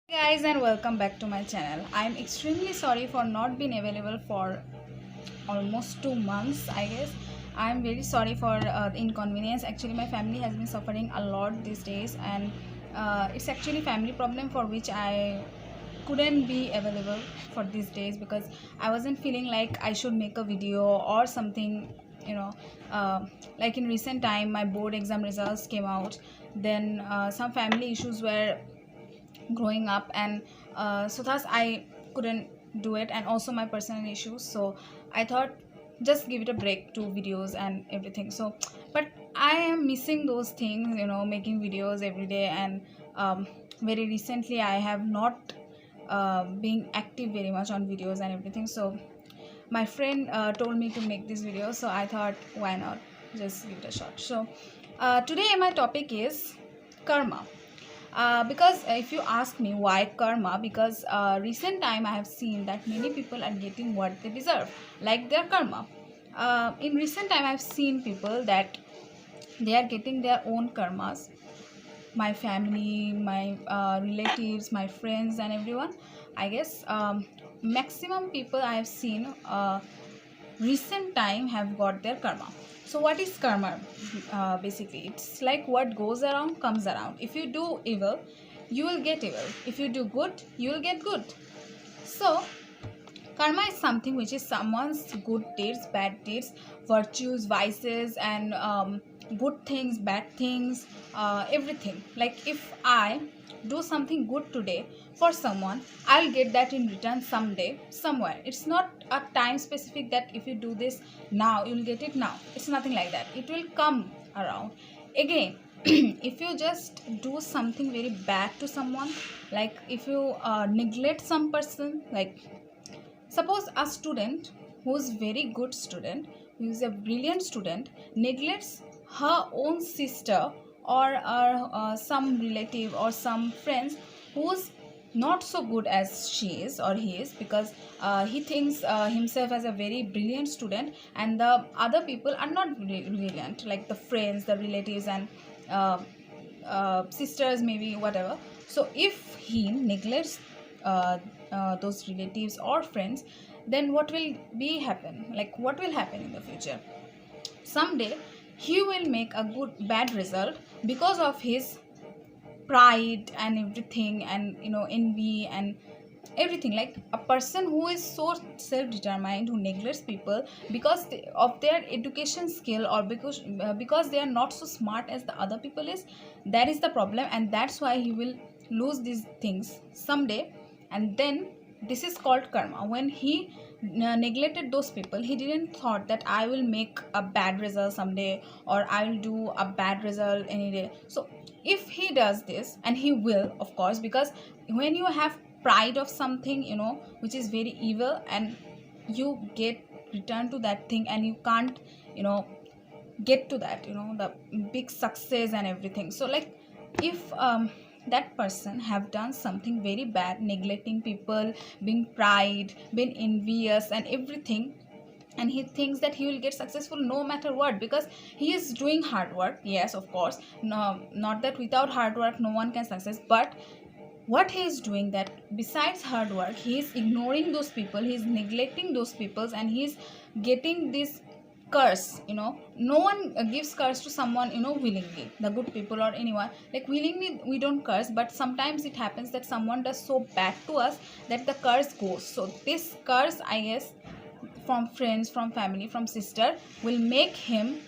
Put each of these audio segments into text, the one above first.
Guys, and welcome back to my channel. I'm extremely sorry for not being available for almost 2 months, I guess. I'm very sorry for the inconvenience. Actually, my family has been suffering a lot these days, and it's actually family problem for which I couldn't be available for these days because I wasn't feeling like I should make a video or something. you know uh, like in recent time my board exam results came out. Then some family issues were growing up, and so thus I couldn't do it, and also my personal issues. So I thought just give it a break to videos and everything. So but I am missing those things, making videos every day. And very recently I have not being active very much on videos and everything. So my friend told me to make this video, so I thought why not just give it a shot. So today my topic is karma. Because if you ask me why karma, because recent time I have seen that many people are getting what they deserve, like their karma. In recent time I have seen people that they are getting their own karmas. My family, my relatives, my friends and everyone, I guess maximum people I have seen recent time have got their karma. So what is karma? Basically it's like what goes around comes around. If you do evil, you will get evil. If you do good, you will get good. So karma is something which is someone's good deeds, bad deeds, virtues, vices, and good things, bad things, everything. Like if I do something good today for someone, I'll get that in return someday, somewhere. It's not a time specific that if you do this now, you'll get it now. It's nothing like that. It will come around again. If you just do something very bad to someone, like if you neglect some person, like suppose a student who's very good student, who is a brilliant student, neglects her own sister or some relative or some friends who's not so good as she is or he is, because he thinks himself as a very brilliant student, and the other people are not brilliant, like the friends, the relatives, and uh, sisters, maybe, whatever. So if he neglects those relatives or friends, then what will be happen, like what will happen in the future? Someday he will make a good bad result because of his pride and everything, and envy and everything. Like a person who is so self-determined, who neglects people because of their education skill, or because they are not so smart as the other people is, that is the problem, and that's why he will lose these things someday. And then this is called karma. When he neglected those people, he didn't thought that I will make a bad result someday, or I will do a bad result any day. So if he does this, and he will, of course, because when you have pride of something, which is very evil, and you get return to that thing, and you can't you know get to that, the big success and everything. So like if that person have done something very bad, neglecting people, being pride, being envious and everything, and he thinks that he will get successful no matter what, because he is doing hard work. Yes, of course, no, not that without hard work no one can success, but what he is doing, that besides hard work he is ignoring those people, he is neglecting those people, and he is getting this curse. No one gives curse to someone, willingly, the good people or anyone. Like willingly we don't curse, but sometimes it happens that someone does so bad to us that the curse goes. So this curse, I guess, from friends, from family, from sister, will make him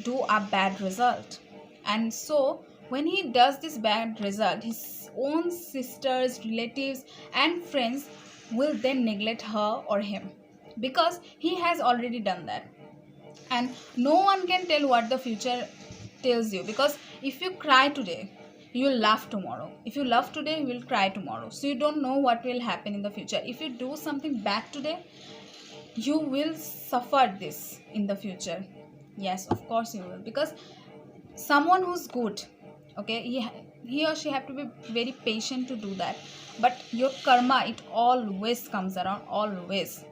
do a bad result. And so when he does this bad result, his own sisters, relatives and friends will then neglect her or him, because he has already done that. And no one can tell what the future tells you, because if you cry today, you will laugh tomorrow. If you laugh today, you will cry tomorrow. So you don't know what will happen in the future. If you do something bad today, you will suffer this in the future. Yes, of course you will, because someone who's good, okay, he or she have to be very patient to do that. But your karma, it always comes around, always.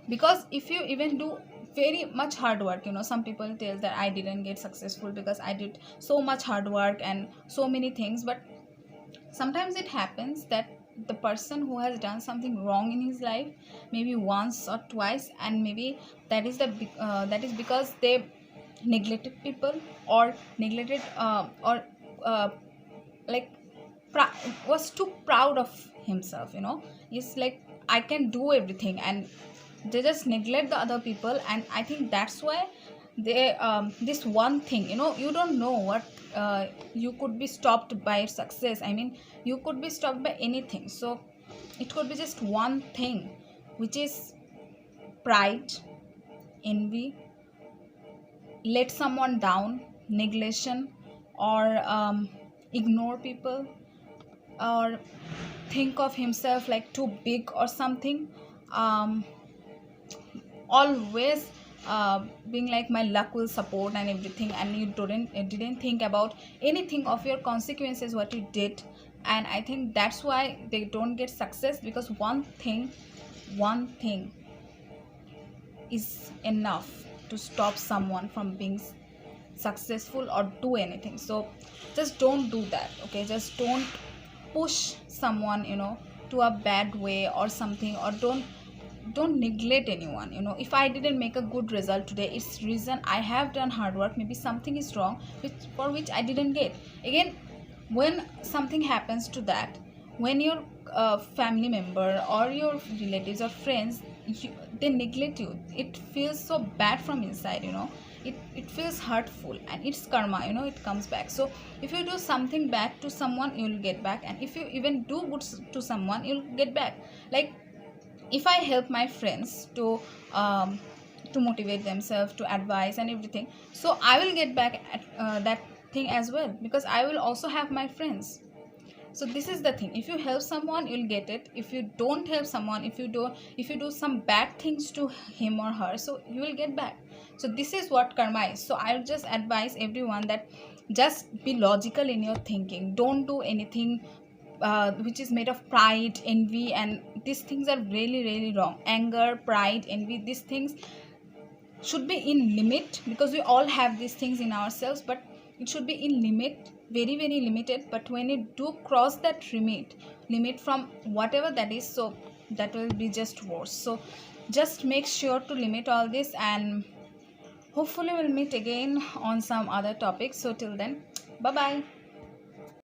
Because if you even do very much hard work, some people tell that I didn't get successful because I did so much hard work and so many things. But sometimes it happens that the person who has done something wrong in his life, maybe once or twice, and maybe that is because they neglected people, or neglected or uh, like was too proud of himself. It's like, I can do everything, and they just neglect the other people. And I think that's why they this one thing, you don't know what you could be stopped by success. I mean, you could be stopped by anything. So it could be just one thing, which is pride, envy, let someone down, neglection, or ignore people, or think of himself like too big or something. um, Always being like, my luck will support and everything, and you didn't think about anything of your consequences, what you did. And I think that's why they don't get success, because one thing is enough to stop someone from being successful or do anything. So just don't do that, okay? Just don't push someone, to a bad way or something. Or don't neglect anyone. If I didn't make a good result today, it's reason I have done hard work. Maybe something is wrong for which I didn't get. Again, when something happens to that, when your family member or your relatives or friends, they neglect you, it feels so bad from inside. It feels hurtful, and it's karma. It comes back. So if you do something bad to someone, you'll get back. And if you even do good to someone, you'll get back. Like, if I help my friends to motivate themselves, to advise and everything, so I will get back at that thing as well, because I will also have my friends. So this is the thing: if you help someone, you'll get it. If you don't help someone, if you do some bad things to him or her, so you will get back. So this is what karma is. So I'll just advise everyone that just be logical in your thinking. Don't do anything which is made of pride, envy, and these things are really, really wrong. Anger, pride, envy, these things should be in limit, because we all have these things in ourselves, but it should be in limit, very, very limited. But when you do cross that limit from whatever that is, so that will be just worse. So just make sure to limit all this, and hopefully we'll meet again on some other topics. So till then, bye bye.